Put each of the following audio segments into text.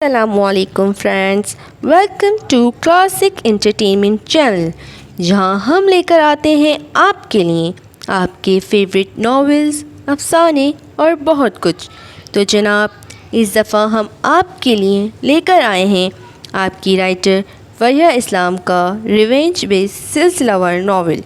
السلام علیکم friends, welcome to classic entertainment channel, جہاں ہم لے کر آتے ہیں آپ کے لیے آپ کے فیوریٹ ناولز، افسانے اور بہت کچھ۔ تو جناب، اس دفعہ ہم آپ کے لیے لے کر آئے ہیں آپ کی رائٹر فریہ اسلام کا ریونج بیس سلسلہ وار ناول،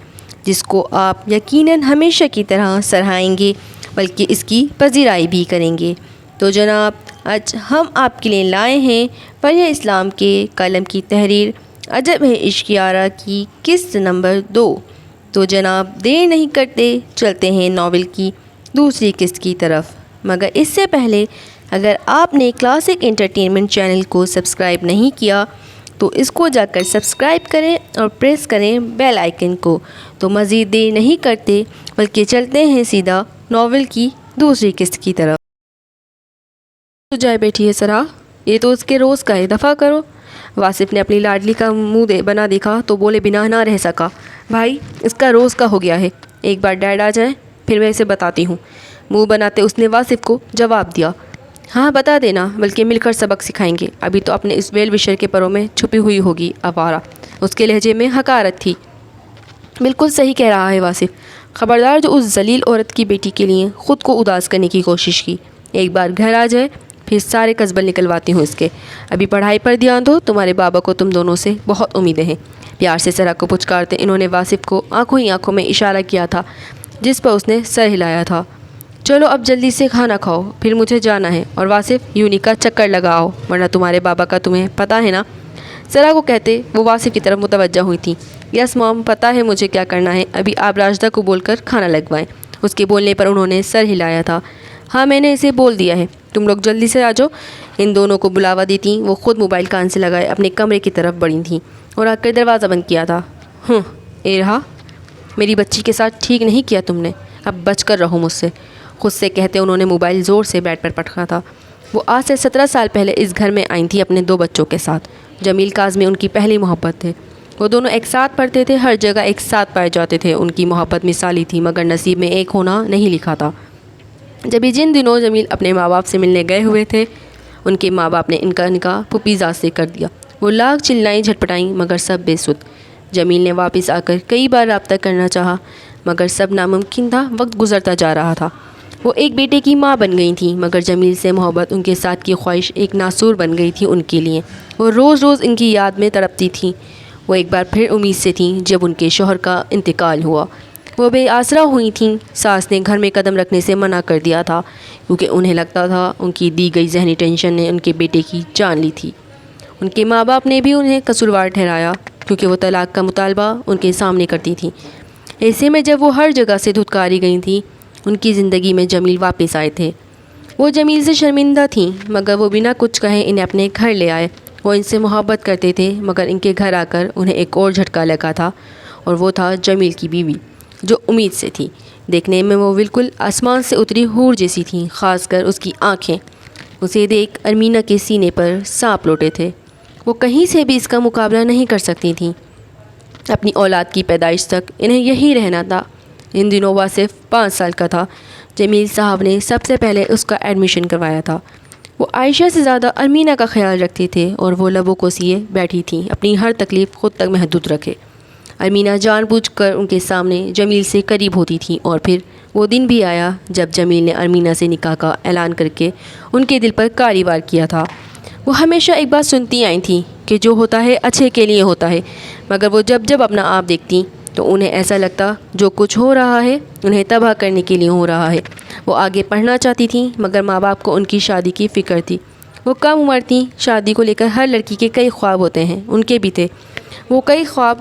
جس کو آپ یقیناً ہمیشہ کی طرح سراہیں گے، بلکہ اس کی پذیرائی بھی کریں گے۔ تو جناب، آج ہم آپ کے لیے لائے ہیں فریہ اسلام کے قلم کی تحریر عجب ہے عشق یارا کی قسط نمبر 2۔ تو جناب، دیر نہیں کرتے، چلتے ہیں ناول کی دوسری قسط کی طرف۔ مگر اس سے پہلے اگر آپ نے کلاسک انٹرٹینمنٹ چینل کو سبسکرائب نہیں کیا تو اس کو جا کر سبسکرائب کریں اور پریس کریں بیل آئیکن کو۔ تو مزید دیر نہیں کرتے، بلکہ چلتے ہیں سیدھا ناول کی دوسری قسط کی طرف۔ تو جائے بیٹھی ہے سرا، یہ تو اس کے روز کا ہے، دفع کرو۔ واصف نے اپنی لاڈلی کا منہ بنا دیکھا تو بولے بنا نہ رہ سکا، بھائی اس کا روز کا ہو گیا ہے، ایک بار ڈیڈ آ جائیں پھر میں اسے بتاتی ہوں۔ منہ بناتے اس نے واصف کو جواب دیا، ہاں بتا دینا، بلکہ مل کر سبق سکھائیں گے، ابھی تو اپنے اس ویل وشر کے پروں میں چھپی ہوئی ہوگی آوارہ۔ اس کے لہجے میں حقارت تھی۔ بالکل صحیح کہہ رہا ہے واصف، خبردار جو اس ذلیل عورت کی بیٹی کے لیے خود کو اداس کرنے کی کوشش کی، ایک بار گھر آ جائے پھر سارے قصبل نکلواتی ہوں اس کے۔ ابھی پڑھائی پر دھیان دو، تمہارے بابا کو تم دونوں سے بہت امیدیں ہیں۔ پیار سے سرا کو پچکارتے انہوں نے واصف کو آنکھوں ہی آنکھوں میں اشارہ کیا تھا، جس پر اس نے سر ہلایا تھا۔ چلو اب جلدی سے کھانا کھاؤ، پھر مجھے جانا ہے، اور واصف یونی کا چکر لگاؤ، ورنہ تمہارے بابا کا تمہیں پتہ ہے نا۔ سرا کو کہتے وہ واصف کی طرف متوجہ ہوئی تھیں۔ یس مام، پتہ ہے مجھے کیا کرنا ہے، ابھی آپ راجدہ کو بول کر کھانا لگوائیں۔ اس کے بولنے پر انہوں نے سر ہلایا تھا۔ ہاں میں نے اسے بول دیا ہے، تم لوگ جلدی سے آ جاؤ۔ ان دونوں کو بلاوا دیتی وہ خود موبائل کان سے لگائے اپنے کمرے کی طرف بڑھی تھیں اور آ کر دروازہ بند کیا تھا۔ اے رہا، میری بچی کے ساتھ ٹھیک نہیں کیا تم نے، اب بچ کر رہو مجھ سے، خود سے کہتے انہوں نے موبائل زور سے بیٹ پر پٹکا تھا۔ وہ آج سے 17 سال پہلے اس گھر میں آئی تھیں اپنے 2 بچوں کے ساتھ۔ جمیل کاظمی ان کی پہلی محبت تھے، وہ دونوں ایک ساتھ پڑھتے تھے، ہر جگہ ایک ساتھ پائے جاتے تھے۔ ان کی محبت مثالی تھی، مگر نصیب میں ایک ہونا نہیں لکھا تھا۔ جبھی جن دنوں جمیل اپنے ماں باپ سے ملنے گئے ہوئے تھے، ان کے ماں باپ نے ان کا نکاح پھوپھی زاد سے کر دیا۔ وہ لاکھ چلائیں جھٹپٹائیں مگر سب بے سود۔ جمیل نے واپس آ کر کئی بار رابطہ کرنا چاہا، مگر سب ناممکن تھا، وقت گزرتا جا رہا تھا۔ وہ ایک بیٹے کی ماں بن گئی تھیں، مگر جمیل سے محبت، ان کے ساتھ کی خواہش ایک ناسور بن گئی تھی ان کے لیے۔ وہ روز روز ان کی یاد میں تڑپتی تھیں۔ وہ ایک بار پھر امید سے تھیں جب ان کے شوہر کا انتقال ہوا۔ وہ بے آسرا ہوئی تھیں۔ ساس نے گھر میں قدم رکھنے سے منع کر دیا تھا، کیونکہ انہیں لگتا تھا ان کی دی گئی ذہنی ٹینشن نے ان کے بیٹے کی جان لی تھی۔ ان کے ماں باپ نے بھی انہیں قصوروار ٹھہرایا، کیونکہ وہ طلاق کا مطالبہ ان کے سامنے کرتی تھیں۔ ایسے میں جب وہ ہر جگہ سے دھتکاری گئی تھیں، ان کی زندگی میں جمیل واپس آئے تھے۔ وہ جمیل سے شرمندہ تھیں، مگر وہ بنا کچھ کہے انہیں اپنے گھر لے آئے۔ وہ ان سے محبت کرتے تھے، مگر ان کے گھر آ کر انہیں ایک اور جھٹکا لگا تھا، اور وہ تھا جمیل کی بیوی، جو امید سے تھی۔ دیکھنے میں وہ بالکل آسمان سے اتری حور جیسی تھیں، خاص کر اس کی آنکھیں۔ اسے دیکھ ارمینا کے سینے پر سانپ لوٹے تھے۔ وہ کہیں سے بھی اس کا مقابلہ نہیں کر سکتی تھیں۔ اپنی اولاد کی پیدائش تک انہیں یہی رہنا تھا۔ ان دنوں واصف 5 سال کا تھا۔ جمیل صاحب نے سب سے پہلے اس کا ایڈمیشن کروایا تھا۔ وہ عائشہ سے زیادہ ارمینا کا خیال رکھتے تھے، اور وہ لبوں کو سیے بیٹھی تھیں، اپنی ہر تکلیف خود تک محدود رکھے۔ ارمینا جان بوجھ کر ان کے سامنے جمیل سے قریب ہوتی تھیں، اور پھر وہ دن بھی آیا جب جمیل نے ارمینا سے نکاح کا اعلان کر کے ان کے دل پر کاری وار کیا تھا۔ وہ ہمیشہ ایک بات سنتی آئی تھیں کہ جو ہوتا ہے اچھے کے لیے ہوتا ہے، مگر وہ جب جب اپنا آپ دیکھتی تو انہیں ایسا لگتا جو کچھ ہو رہا ہے انہیں تباہ کرنے کے لیے ہو رہا ہے۔ وہ آگے پڑھنا چاہتی تھیں، مگر ماں باپ کو ان کی شادی کی فکر تھی۔ وہ کم عمر تھیں، شادی کو لے کر ہر لڑکی کے کئی خواب ہوتے ہیں، ان کے بھی تھے۔ وہ کئی خواب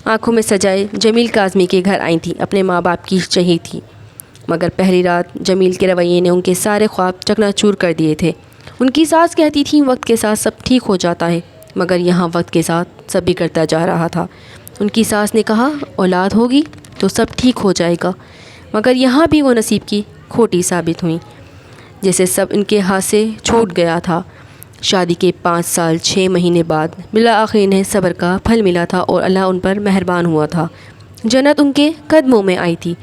آنکھوں میں سجائے جمیل کاظمی کے گھر آئی تھیں، اپنے ماں باپ کی چہی تھی، مگر پہلی رات جمیل کے رویے نے ان کے سارے خواب چکنا چور کر دیے تھے۔ ان کی ساس کہتی تھیں وقت کے ساتھ سب ٹھیک ہو جاتا ہے، مگر یہاں وقت کے ساتھ سب بگڑتا جا رہا تھا۔ ان کی ساس نے کہا اولاد ہوگی تو سب ٹھیک ہو جائے گا، مگر یہاں بھی وہ نصیب کی کھوٹی ثابت ہوئیں، جیسے سب ان کے ہاتھ سے چھوٹ گیا تھا۔ شادی کے 5 سال 6 مہینے بعد بالآخر انہیں صبر کا پھل ملا تھا، اور اللہ ان پر مہربان ہوا تھا۔ جنت ان کے قدموں میں آئی تھی۔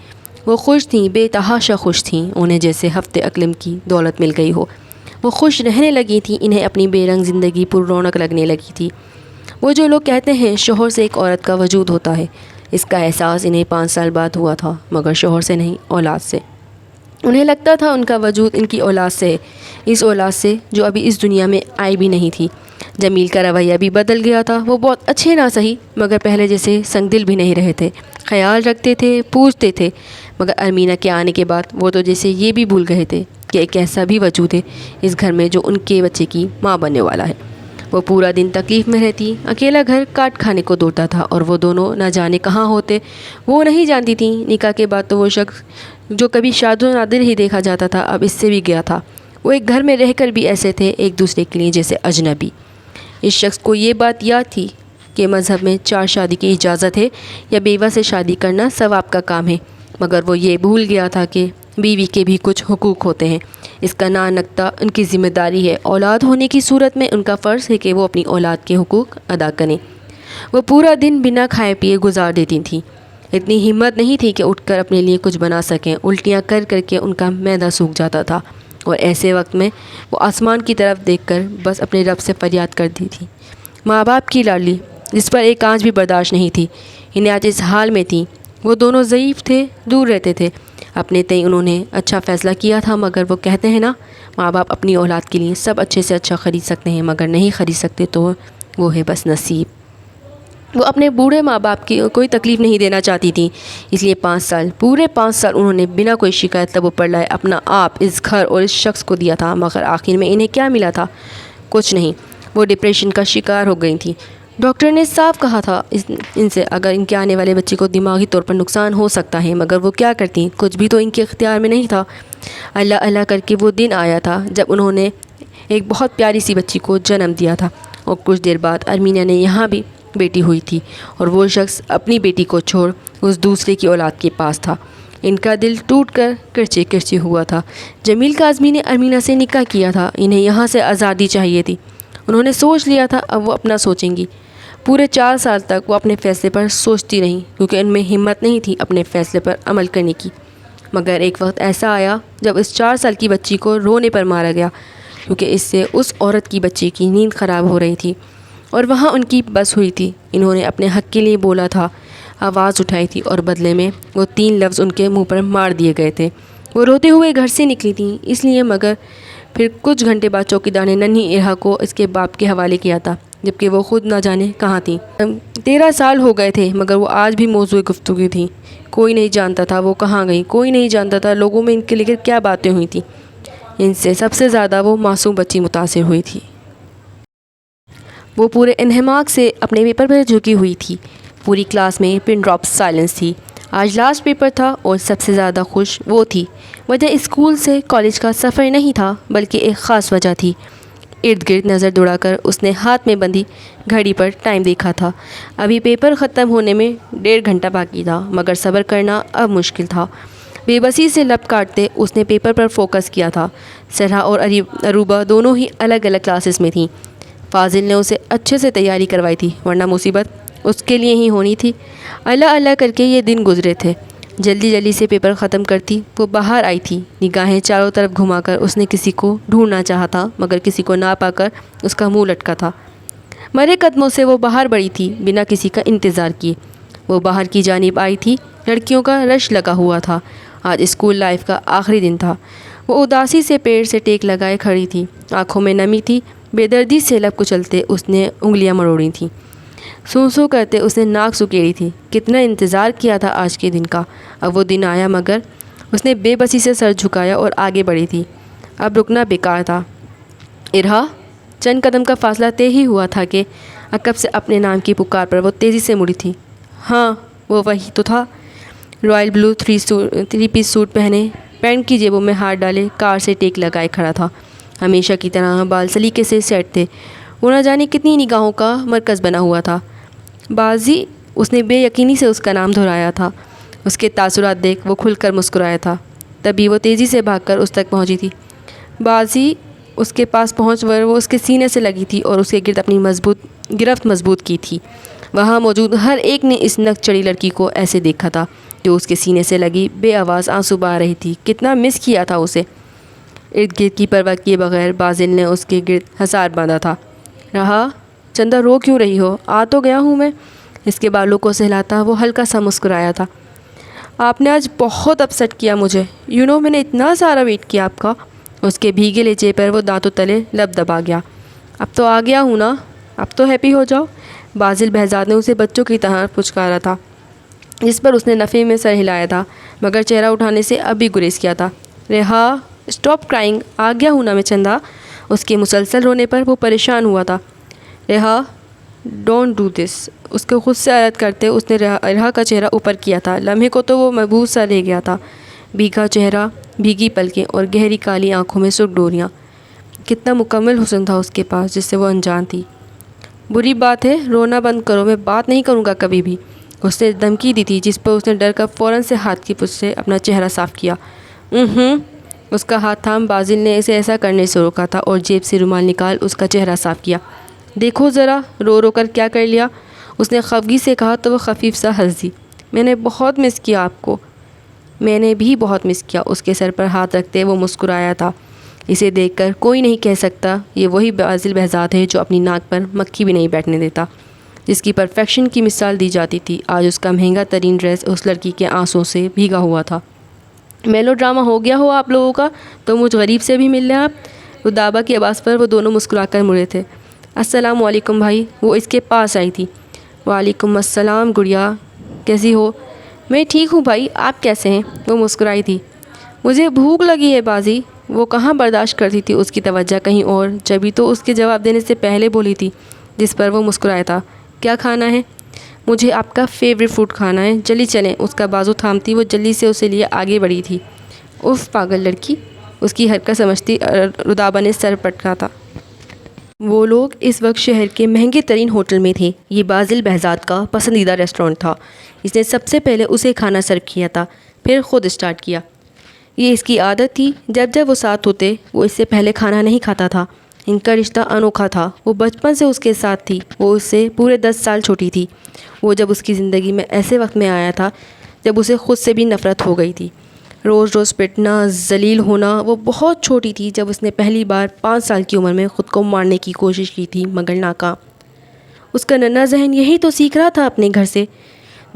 وہ خوش تھیں، بے تحاشا خوش تھیں، انہیں جیسے ہفتے اقلیم کی دولت مل گئی ہو۔ وہ خوش رہنے لگی تھیں، انہیں اپنی بے رنگ زندگی پر رونق لگنے لگی تھی۔ وہ جو لوگ کہتے ہیں شوہر سے ایک عورت کا وجود ہوتا ہے، اس کا احساس انہیں 5 سال بعد ہوا تھا، مگر شوہر سے نہیں، اولاد سے۔ انہیں لگتا تھا ان کا وجود ان کی اولاد سے ہے، اس اولاد سے جو ابھی اس دنیا میں آئی بھی نہیں تھی۔ جمیل کا رویہ بھی بدل گیا تھا، وہ بہت اچھے نہ سہی مگر پہلے جیسے سنگ دل بھی نہیں رہے تھے، خیال رکھتے تھے، پوچھتے تھے، مگر ارمینہ کے آنے کے بعد وہ تو جیسے یہ بھی بھول گئے تھے کہ ایک ایسا بھی وجود ہے اس گھر میں جو ان کے بچے کی ماں بننے والا ہے۔ وہ پورا دن تکلیف میں رہتی، اکیلا گھر کاٹ کھانے کو دوڑتا تھا، اور وہ دونوں نہ جانے کہاں ہوتے وہ نہیں جانتی تھیں۔ نکاح کے بعد تو وہ شخص جو کبھی شاد و نادر ہی دیکھا جاتا تھا اب اس سے بھی گیا تھا۔ وہ ایک گھر میں رہ کر بھی ایسے تھے، ایک دوسرے کے لیے جیسے اجنبی۔ اس شخص کو یہ بات یاد تھی کہ مذہب میں 4 شادی کی اجازت ہے یا بیوہ سے شادی کرنا ثواب کا کام ہے، مگر وہ یہ بھول گیا تھا کہ بیوی کے بھی کچھ حقوق ہوتے ہیں۔ اس کا نانکتہ ان کی ذمہ داری ہے، اولاد ہونے کی صورت میں ان کا فرض ہے کہ وہ اپنی اولاد کے حقوق ادا کریں۔ وہ پورا دن بنا کھائے پیے گزار دیتی تھیں، اتنی ہمت نہیں تھی کہ اٹھ کر اپنے لیے کچھ بنا سکیں، الٹیاں کر کر کے ان کا معدہ سوکھ جاتا تھا، اور ایسے وقت میں وہ آسمان کی طرف دیکھ کر بس اپنے رب سے فریاد کرتی تھی۔ ماں باپ کی لاڈلی جس پر ایک آنچ بھی برداشت نہیں تھی، انہیں آج اس حال میں تھیں۔ وہ دونوں ضعیف تھے، دور رہتے تھے، اپنے تئیں انہوں نے اچھا فیصلہ کیا تھا، مگر وہ کہتے ہیں نا، ماں باپ اپنی اولاد کے لیے سب اچھے سے اچھا خرید سکتے ہیں مگر نہیں خرید سکتے تو وہ ہے بس نصیب۔ وہ اپنے بوڑھے ماں باپ کی کوئی تکلیف نہیں دینا چاہتی تھیں، اس لیے 5 سال انہوں نے بنا کوئی شکایت لبوں پر لائے اپنا آپ اس گھر اور اس شخص کو دیا تھا، مگر آخر میں انہیں کیا ملا تھا؟ کچھ نہیں۔ وہ ڈپریشن کا شکار ہو گئی تھیں۔ ڈاکٹر نے صاف کہا تھا ان سے اگر ان کے آنے والے بچے کو دماغی طور پر نقصان ہو سکتا ہے، مگر وہ کیا کرتی، کچھ بھی تو ان کے اختیار میں نہیں تھا۔ اللہ اللہ کر کے وہ دن آیا تھا جب انہوں نے ایک بہت پیاری سی بچی کو جنم دیا تھا، اور کچھ دیر بعد ارمینہ نے یہاں بھی بیٹی ہوئی تھی، اور وہ شخص اپنی بیٹی کو چھوڑ اس دوسرے کی اولاد کے پاس تھا۔ ان کا دل ٹوٹ کر کرچے کرچے ہوا تھا۔ جمیل کاظمی نے ارمینہ سے نکاح کیا تھا، انہیں یہاں سے آزادی چاہیے تھی۔ انہوں نے سوچ لیا تھا اب وہ اپنا سوچیں گی۔ پورے 4 سال تک وہ اپنے فیصلے پر سوچتی رہیں کیونکہ ان میں ہمت نہیں تھی اپنے فیصلے پر عمل کرنے کی، مگر ایک وقت ایسا آیا جب اس 4 سال کی بچی کو رونے پر مارا گیا، کیونکہ اس سے اس عورت کی بچی کی نیند خراب ہو رہی تھی، اور وہاں ان کی بس ہوئی تھی۔ انہوں نے اپنے حق کے لیے بولا تھا، آواز اٹھائی تھی، اور بدلے میں وہ 3 لفظ ان کے منہ پر مار دیے گئے تھے۔ وہ روتے ہوئے گھر سے نکلی تھیں اس لیے، مگر پھر کچھ گھنٹے بعد چوکیدار نے ننھی ارہا کو اس کے باپ کے حوالے کیا تھا، جبکہ وہ خود نہ جانے کہاں تھیں۔ 13 سال ہو گئے تھے مگر وہ آج بھی موضوع گفتگو تھیں۔ کوئی نہیں جانتا تھا وہ کہاں گئیں، کوئی نہیں جانتا تھا لوگوں میں ان کے لے کر کیا باتیں ہوئی تھیں۔ ان سے سب سے زیادہ وہ معصوم بچی متاثر ہوئی تھی۔ وہ پورے انہماک سے اپنے پیپر پر جھکی ہوئی تھی۔ پوری کلاس میں پن ڈراپ سائلنس تھی۔ آج لاسٹ پیپر تھا اور سب سے زیادہ خوش وہ تھی۔ وجہ اسکول سے کالج کا سفر نہیں تھا بلکہ ایک خاص وجہ تھی۔ ارد گرد نظر دوڑا کر اس نے ہاتھ میں بندھی گھڑی پر ٹائم دیکھا تھا۔ ابھی پیپر ختم ہونے میں 1.5 گھنٹہ باقی تھا، مگر صبر کرنا اب مشکل تھا۔ بے بسی سے لب کاٹتے اس نے پیپر پر فوکس کیا تھا۔ سرحا اور عروبہ دونوں ہی الگ الگ کلاسز میں تھیں۔ فاضل نے اسے اچھے سے تیاری کروائی تھی، ورنہ مصیبت اس کے لیے ہی ہونی تھی۔ اللہ اللہ کر کے یہ دن گزرے تھے۔ جلدی جلدی سے پیپر ختم کرتی وہ باہر آئی تھی۔ نگاہیں چاروں طرف گھما کر اس نے کسی کو ڈھونڈنا چاہا تھا، مگر کسی کو نہ پا کر اس کا منہ لٹکا تھا۔ مرے قدموں سے وہ باہر بڑھی تھی بنا کسی کا انتظار کیے۔ وہ باہر کی جانب آئی تھی، لڑکیوں کا رش لگا ہوا تھا۔ آج اسکول لائف کا آخری دن تھا۔ وہ اداسی سے پیڑ سے ٹیک لگائے کھڑی تھی، آنکھوں میں نمی تھی۔ بے دردی سے لب کچلتے اس نے انگلیاں مروڑی تھیں، سو سو کرتے اس نے ناک سکیڑی تھی۔ کتنا انتظار کیا تھا آج کے دن کا، اب وہ دن آیا، مگر اس نے بے بسی سے سر جھکایا اور آگے بڑھی تھی۔ اب رکنا بیکار تھا۔ ارہا، چند قدم کا فاصلہ طے ہی ہوا تھا کہ عقب سے اپنے نام کی پکار پر وہ تیزی سے مڑی تھی۔ ہاں، وہ وہی تو تھا۔ رائل بلو 3 پیس سوٹ پہنے، پینٹ کی جیبوں میں ہاتھ ڈالے، کار سے ٹیک لگائے کھڑا تھا۔ ہمیشہ کی طرح بال سلیقے سے سیٹ تھے۔ وہ نہ جانے کتنی نگاہوں کا مرکز بنا ہوا تھا۔ بازی، اس نے بے یقینی سے اس کا نام دہرایا تھا۔ اس کے تاثرات دیکھ وہ کھل کر مسکرایا تھا۔ تبھی وہ تیزی سے بھاگ کر اس تک پہنچی تھی۔ بازی اس کے پاس پہنچ کر وہ اس کے سینے سے لگی تھی اور اس کے گرد اپنی گرفت مضبوط کی تھی۔ وہاں موجود ہر ایک نے اس نک چڑھی لڑکی کو ایسے دیکھا تھا جو اس کے سینے سے لگی بے آواز آنسو بہا رہی تھی۔ کتنا مس کیا تھا اسے۔ ارد گرد کی پرواہ کیے بغیر بازل نے اس کے گرد حصار باندھا تھا۔ رہا، چندہ رو کیوں رہی ہو؟ آ تو گیا ہوں میں۔ اس کے بالوں کو سہلاتا وہ ہلکا سا مسکرایا تھا۔ آپ نے آج بہت اپسیٹ کیا مجھے، میں نے اتنا سارا ویٹ کیا آپ کا۔ اس کے بھیگے لہجے پر وہ دانتوں تلے لب دبا گیا۔ اب تو آ گیا ہوں نا، اب تو ہیپی ہو جاؤ۔ بازل بہزاد نے اسے بچوں کی طرح پچکارا تھا، جس پر اس نے نفی میں سر ہلایا تھا، مگر چہرہ اٹھانے سے اب بھی گریز کیا تھا۔ ریحا، اسٹاپ کرائنگ، آ گیا ہوں نا میں چندہ۔ اس کے مسلسل رونے پر وہ پریشان ہوا تھا۔ ریحا، ڈونٹ ڈو دس، اس کو خود سے عرض کرتے اس نے ریحا کا چہرہ اوپر کیا تھا۔ لمحے کو تو وہ محبوس سا لے گیا تھا، بھیگا چہرہ، بھیگی پلکیں اور گہری کالی آنکھوں میں سرخ ڈوریاں۔ کتنا مکمل حسن تھا اس کے پاس جس سے وہ انجان تھی۔ بری بات ہے، رونا بند کرو، میں بات نہیں کروں گا کبھی بھی، اس نے دھمکی دی تھی، جس پر اس نے ڈر کر فوراً سے ہاتھ کی پشت سے اپنا چہرہ صاف کیا۔ اس کا ہاتھ تھام بازل نے اسے ایسا کرنے سے روکا تھا اور جیب سے رومال نکال اس کا چہرہ صاف کیا۔ دیکھو ذرا رو رو کر کیا کر لیا، اس نے خفگی سے کہا تو وہ خفیف سا ہنس دی۔ میں نے بہت مس کیا آپ کو۔ میں نے بھی بہت مس کیا، اس کے سر پر ہاتھ رکھتے وہ مسکرایا تھا۔ اسے دیکھ کر کوئی نہیں کہہ سکتا یہ وہی بازل بہزاد ہے جو اپنی ناک پر مکھی بھی نہیں بیٹھنے دیتا، جس کی پرفیکشن کی مثال دی جاتی تھی۔ آج اس کا مہنگا ترین ڈریس اس لڑکی کے آنسوں سے بھیگا ہوا تھا۔ میلو ڈرامہ ہو گیا ہو آپ لوگوں کا، تو مجھ غریب سے بھی مل لیں آپ۔ رودابہ کی آواز پر وہ دونوں مسکرا کر مڑے تھے۔ السلام علیکم بھائی، وہ اس کے پاس آئی تھی۔ وعلیکم السلام گڑیا، کیسی ہو؟ میں ٹھیک ہوں بھائی، آپ کیسے ہیں؟ وہ مسکرائی تھی۔ مجھے بھوک لگی ہے بازی، وہ کہاں برداشت کرتی تھی اس کی توجہ کہیں اور، جبھی تو اس کے جواب دینے سے پہلے بولی تھی، جس پر وہ مسکرایا تھا۔ کیا کھانا ہے؟ مجھے آپ کا فیوریٹ فوڈ کھانا ہے، جلدی چلیں۔ اس کا بازو تھامتی وہ جلدی سے اسے لیے آگے بڑھی تھی۔ اف پاگل لڑکی، اس کی حرکت سمجھتی رودابہ نے سر پٹکا تھا۔ وہ لوگ اس وقت شہر کے مہنگے ترین ہوٹل میں تھے۔ یہ بازل بہزاد کا پسندیدہ ریسٹورنٹ تھا۔ اس نے سب سے پہلے اسے کھانا سرو کیا تھا، پھر خود اسٹارٹ کیا۔ یہ اس کی عادت تھی، جب جب وہ ساتھ ہوتے وہ اس سے پہلے کھانا نہیں کھاتا تھا۔ ان کا رشتہ انوکھا تھا، وہ بچپن سے اس کے ساتھ تھی، وہ اس سے پورے 10 سال چھوٹی تھی۔ وہ جب اس کی زندگی میں ایسے وقت میں آیا تھا جب اسے خود سے بھی نفرت ہو گئی تھی، روز روز پٹنا، ذلیل ہونا۔ وہ بہت چھوٹی تھی جب اس نے پہلی بار 5 سال کی عمر میں خود کو مارنے کی کوشش کی تھی، مگر ناکام۔ اس کا ننھا ذہن یہی تو سیکھ رہا تھا اپنے گھر سے۔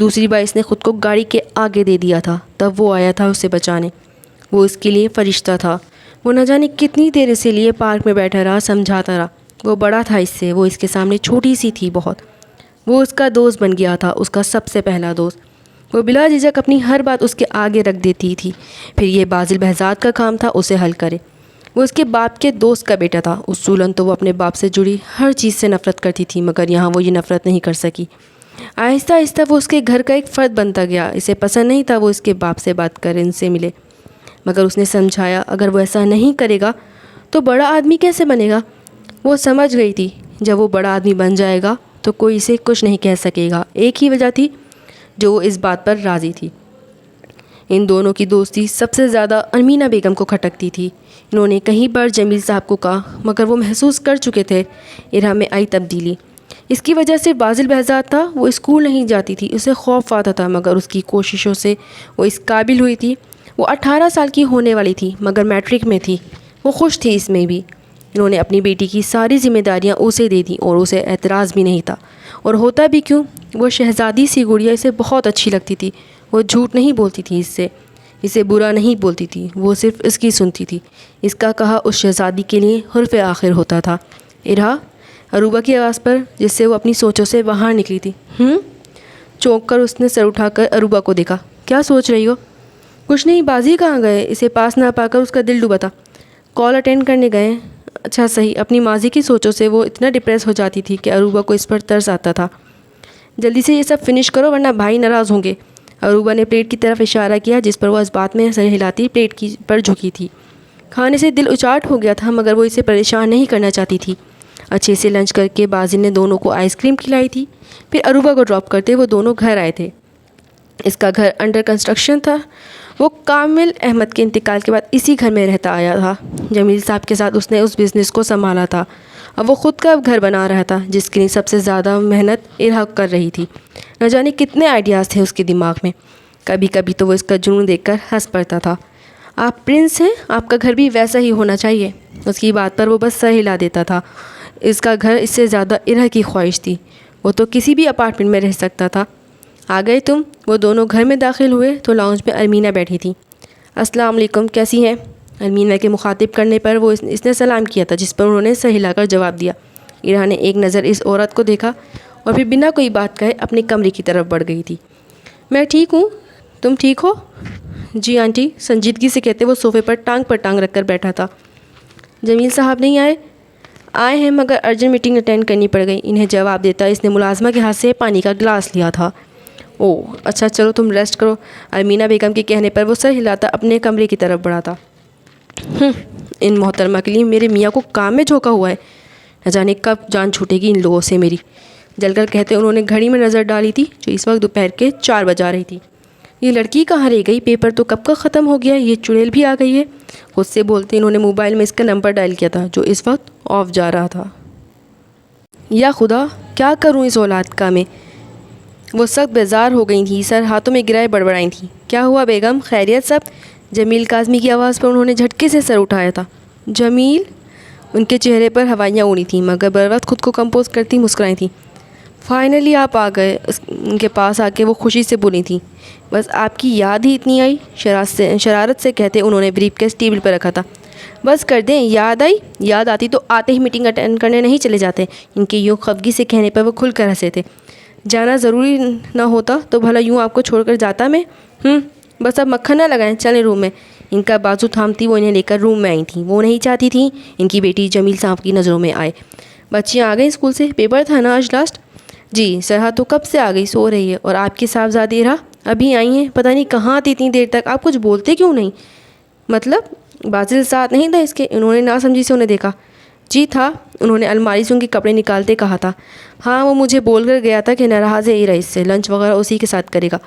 دوسری بار اس نے خود کو گاڑی کے آگے دے دیا تھا، تب وہ آیا تھا اسے بچانے۔ وہ اس کے لیے فرشتہ تھا۔ وہ نہ جانے کتنی دیر اسے لیے پارک میں بیٹھا رہا، سمجھاتا رہا۔ وہ بڑا تھا اس سے، وہ اس کے سامنے چھوٹی سی تھی بہت۔ وہ اس کا دوست بن گیا تھا، اس کا سب سے پہلا دوست۔ وہ بلا جھجک اپنی ہر بات اس کے آگے رکھ دیتی تھی، پھر یہ بازل بہزاد کا کام تھا اسے حل کرے۔ وہ اس کے باپ کے دوست کا بیٹا تھا، اصولاً تو وہ اپنے باپ سے جڑی ہر چیز سے نفرت کرتی تھی، مگر یہاں وہ یہ نفرت نہیں کر سکی۔ آہستہ آہستہ وہ اس کے گھر کا ایک فرد بنتا گیا۔ اسے پسند نہیں تھا وہ اس کے باپ سے بات کرے، ان سے ملے، مگر اس نے سمجھایا اگر وہ ایسا نہیں کرے گا تو بڑا آدمی کیسے بنے گا۔ وہ سمجھ گئی تھی جب وہ بڑا آدمی بن جائے گا تو کوئی اسے کچھ نہیں کہہ سکے گا۔ ایک ہی وجہ تھی جو وہ اس بات پر راضی تھی۔ ان دونوں کی دوستی سب سے زیادہ امینا بیگم کو کھٹکتی تھی۔ انہوں نے کہیں بار جمیل صاحب کو کہا، مگر وہ محسوس کر چکے تھے ارہا میں آئی تبدیلی۔ اس کی وجہ سے بازل بہزاد تھا، وہ اسکول نہیں جاتی تھی، اسے خوف آتا تھا، مگر اس کی کوششوں سے وہ اس قابل ہوئی تھی۔ وہ 18 سال کی ہونے والی تھی، مگر میٹرک میں تھی۔ وہ خوش تھی اس میں بھی۔ انہوں نے اپنی بیٹی کی ساری ذمہ داریاں اسے دے دیں اور اسے اعتراض بھی نہیں تھا، اور ہوتا بھی کیوں، وہ شہزادی سی گڑیا اسے بہت اچھی لگتی تھی۔ وہ جھوٹ نہیں بولتی تھی، اسے برا نہیں بولتی تھی، وہ صرف اس کی سنتی تھی۔ اس کا کہا اس شہزادی کے لیے حرف آخر ہوتا تھا۔ ارہا، عروبہ کی آواز پر جس سے وہ اپنی سوچوں سے باہر نکلی تھی۔ چونک کر اس نے سر اٹھا کر عروبہ کو دیکھا۔ کیا سوچ رہی ہو؟ کچھ نہیں، بازی کہاں گئے؟ اسے پاس نہ پا کر اس کا دل ڈوبا تھا۔ کال اٹینڈ کرنے گئے۔ اچھا صحیح۔ اپنی ماضی کی سوچوں سے وہ اتنا ڈپریس ہو جاتی تھی کہ عروبہ کو اس پر ترس آتا تھا۔ جلدی سے یہ سب فنش کرو ورنہ بھائی ناراض ہوں گے۔ عروبہ نے پلیٹ کی طرف اشارہ کیا جس پر وہ اس بات میں سر ہلاتی پلیٹ کی پر جھکی تھی۔ کھانے سے دل اچاٹ ہو گیا تھا، مگر وہ اسے پریشان نہیں کرنا چاہتی تھی۔ اچھے سے لنچ کر کے بازل نے دونوں کو آئس کریم کھلائی تھی، پھر عروبہ کو ڈراپ کرتے وہ دونوں گھر آئے تھے۔ اس کا گھر انڈر کنسٹرکشن تھا۔ وہ کامل احمد کے انتقال کے بعد اسی گھر میں رہتا آیا تھا۔ جمیل صاحب کے ساتھ اس نے اس بزنس کو سنبھالا تھا۔ اب وہ خود کا گھر بنا رہا تھا، جس کے لیے سب سے زیادہ محنت ارہا کر رہی تھی۔ نہ جانے کتنے آئیڈیاز تھے اس کے دماغ میں۔ کبھی کبھی تو وہ اس کا جنون دیکھ کر ہنس پڑتا تھا۔ آپ پرنس ہیں, آپ کا گھر بھی ویسا ہی ہونا چاہیے. اس کی بات پر وہ بس سر ہلا دیتا تھا. اس کا گھر اس سے زیادہ ارہ کی خواہش تھی. وہ تو کسی بھی اپارٹمنٹ میں رہ سکتا تھا. آ گئے تم؟ وہ دونوں گھر میں داخل ہوئے تو لاؤنج میں ارمینہ بیٹھی تھی. السلام علیکم, کیسی ہیں؟ ارمینہ کے مخاطب کرنے پر اس نے سلام کیا تھا, جس پر انہوں نے سر ہلا کر جواب دیا. ارہ نے ایک نظر اس عورت کو دیکھا اور پھر بنا کوئی بات کہے اپنے کمرے کی طرف بڑھ گئی تھی. میں ٹھیک ہوں, تم ٹھیک ہو؟ جی آنٹی, سنجیدگی سے کہتے وہ صوفے پر ٹانگ رکھ کر بیٹھا تھا. جمیل صاحب نہیں آئے؟ آئے ہیں مگر ارجنٹ میٹنگ اٹینڈ کرنی پڑ گئی. انہیں جواب دیتا اس نے ملازمہ کے ہاتھ سے پانی کا گلاس لیا تھا. اوہ اچھا, چلو تم ریسٹ کرو. ارمینہ بیگم کے کہنے پر وہ سر ہلاتا اپنے کمرے کی طرف بڑھا تھا. ان محترمہ کے لیے میرے میاں کو کام میں جھونکا ہوا ہے. نہ جانے کب جان چھوٹے گی ان لوگوں سے میری. جل کر کہتے انہوں نے گھڑی میں نظر ڈالی تھی جو اس وقت دوپہر کے 4 بجا رہی تھی. یہ لڑکی کہاں رہ گئی؟ پیپر تو کب کا ختم ہو گیا, یہ چڑیل بھی آ گئی ہے. خود سے بولتے انہوں نے موبائل میں اس کا نمبر ڈائل کیا تھا جو اس وقت آف جا رہا تھا. یا خدا, کیا کروں اس اولاد کا میں. وہ سخت بیزار ہو گئی تھیں, سر ہاتھوں میں گرائے بڑبڑائی تھیں. کیا ہوا بیگم, خیریت سب؟ جمیل کاظمی کی آواز پر انہوں نے جھٹکے سے سر اٹھایا تھا. جمیل؟ ان کے چہرے پر ہوائیاں اڑی تھیں مگر بروقت خود کو کمپوز کرتی مسکرائی تھیں. فائنلی آپ آ گئے. ان کے پاس آ کے وہ خوشی سے بولی تھیں. بس آپ کی یاد ہی اتنی آئی. شرارت سے کہتے انہوں نے بریف کیس ٹیبل پر رکھا تھا. بس کر دیں, یاد آئی؟ یاد آتی تو آتے ہی میٹنگ اٹینڈ کرنے نہیں چلے جاتے. ان کے یوں خفگی سے کہنے پر وہ کھل کر ہنسے تھے. جانا ضروری نہ ہوتا تو بھلا یوں آپ کو چھوڑ کر جاتا میں. بس اب مکھن نہ لگائیں, چلیں روم میں. ان کا بازو تھامتی وہ انہیں لے کر روم میں آئی تھیں. وہ نہیں چاہتی تھیں ان کی بیٹی جمیل صاحب کی نظروں میں آئے. بچیاں آ گئیں اسکول سے؟ پیپر تھا نا آج لاسٹ؟ جی. سرحد تو کب سے آ گئی, سو رہی ہے. اور آپ کی صاحبزادی ارہ ابھی آئی ہیں, پتہ نہیں کہاں تھی اتنی دیر تک. آپ کچھ بولتے کیوں نہیں؟ مطلب بازل ساتھ نہیں تھا اس کے؟ انہوں نے ناسمجھی سے انہیں دیکھا. جی تھا, انہوں نے الماری سے ان کے کپڑے نکالتے کہا تھا. ہاں, وہ مجھے بول کر گیا تھا کہ ناراض ہے ارہ اس سے, لنچ وغیرہ اسی کے ساتھ کرے گا.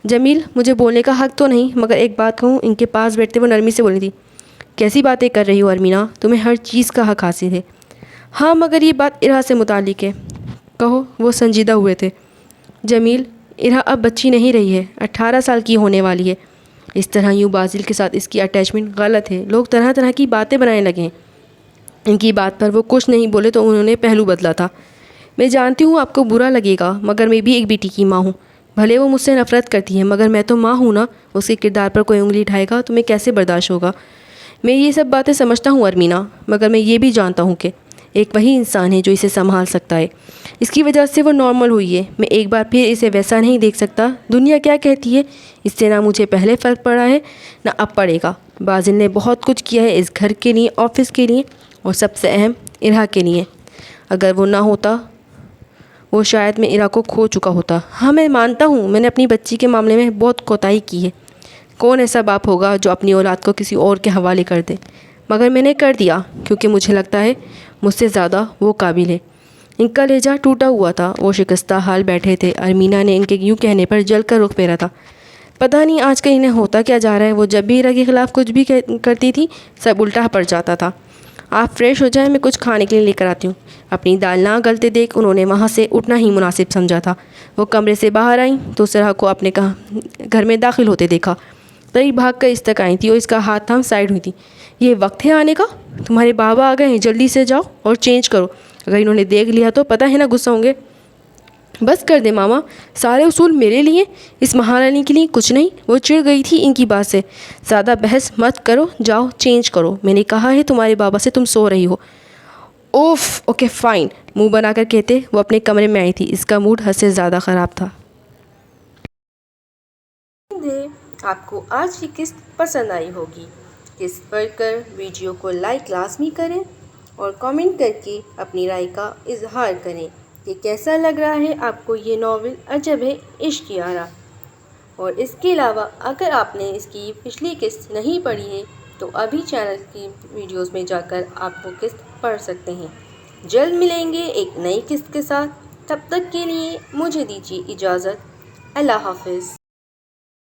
جمیل, مجھے بولنے کا حق تو نہیں مگر ایک بات کہوں. ان کے پاس بیٹھتے وہ نرمی سے بولی تھی. کیسی باتیں کر رہی ہو ارمینہ, تمہیں ہر چیز کا حق حاصل ہے. ہاں مگر یہ بات ارہ سے متعلق ہے. کہو. وہ سنجیدہ ہوئے تھے. جمیل, ارہ اب بچی نہیں رہی ہے, 18 سال کی ہونے والی ہے. اس طرح یوں بازل کے ساتھ اس کی اٹیچمنٹ غلط ہے. لوگ طرح طرح کی باتیں بنانے لگے ہیں. ان کی بات پر وہ کچھ نہیں بولے تو انہوں نے پہلو بدلا تھا. میں جانتی ہوں آپ کو برا لگے گا مگر میں بھی ایک بیٹی کی ماں ہوں. بھلے وہ مجھ سے نفرت کرتی ہے مگر میں تو ماں ہوں نا. اس کے کردار پر کوئی انگلی اٹھائے گا تو میں کیسے برداشت ہوگا. میں یہ سب باتیں سمجھتا ہوں ارمینہ, مگر میں یہ بھی جانتا ہوں کہ ایک وہی انسان ہے جو اسے سنبھال سکتا ہے. اس کی وجہ سے وہ نارمل ہوئی ہے. میں ایک بار پھر اسے ویسا نہیں دیکھ سکتا. دنیا کیا کہتی ہے اس سے نہ مجھے پہلے فرق پڑا ہے نہ اب پڑے گا. بازل نے بہت کچھ کیا ہے اس گھر کے لیے, آفس کے لیے اور سب سے اہم ارہ کے لیے. اگر وہ نہ ہوتا وہ شاید میں ارہ کو کھو چکا ہوتا. ہاں میں مانتا ہوں میں نے اپنی بچی کے معاملے میں بہت کوتاہی کی ہے. کون ایسا باپ ہوگا جو اپنی اولاد کو کسی اور کے حوالے کر دے, مگر میں نے کر دیا کیونکہ مجھے لگتا ہے مجھ سے زیادہ وہ قابل ہے. ان کا لہجہ ٹوٹا ہوا تھا. وہ شکستہ حال بیٹھے تھے. ارمینہ نے ان کے یوں کہنے پر جل کر رخ پھیرا تھا. پتہ نہیں آج کل انہیں ہوتا کیا جا رہا ہے. وہ جب بھی ارہ کے خلاف کچھ بھی کرتی تھی سب الٹا پڑ جاتا تھا. آپ فریش ہو جائیں, میں کچھ کھانے کے لیے لے کر آتی ہوں. اپنی دال نہ گلتے دیکھ انہوں نے وہاں سے اٹھنا ہی مناسب سمجھا تھا. وہ کمرے سے باہر آئیں تو سرح کو اپنے گھر میں داخل ہوتے دیکھا. تری بھاگ کر اس تک آئی تھی اور اس کا ہاتھ تھام سائڈ ہوئی تھی. یہ وقت ہے آنے کا, تمہارے بابا آ گئے ہیں, جلدی سے جاؤ اور چینج کرو. اگر انہوں نے دیکھ لیا تو پتہ ہے نا غصہ ہوں گے. بس کر دے ماما, سارے اصول میرے لیے, اس مہارانی کے لیے کچھ نہیں. وہ چڑ گئی تھی ان کی بات سے. زیادہ بحث مت کرو, جاؤ چینج کرو. میں نے کہا ہے تمہارے بابا سے تم سو رہی ہو. اوف, اوکے فائن, منہ بنا کر کہتے وہ اپنے کمرے میں آئی تھی. اس کا موڈ حد سے زیادہ خراب تھا. آپ کو آج کی قسط پسند آئی ہوگی. قسط پڑھ کر ویڈیو کو لائک لازمی کریں اور کامنٹ کر کے اپنی رائے کا اظہار کریں کہ کیسا لگ رہا ہے آپ کو یہ ناول عجب ہے عشق یارا. اور اس کے علاوہ اگر آپ نے اس کی پچھلی قسط نہیں پڑھی ہے تو ابھی چینل کی ویڈیوز میں جا کر آپ وہ قسط پڑھ سکتے ہیں. جلد ملیں گے ایک نئی قسط کے ساتھ. تب تک کے لیے مجھے دیجیے اجازت. اللہ حافظ.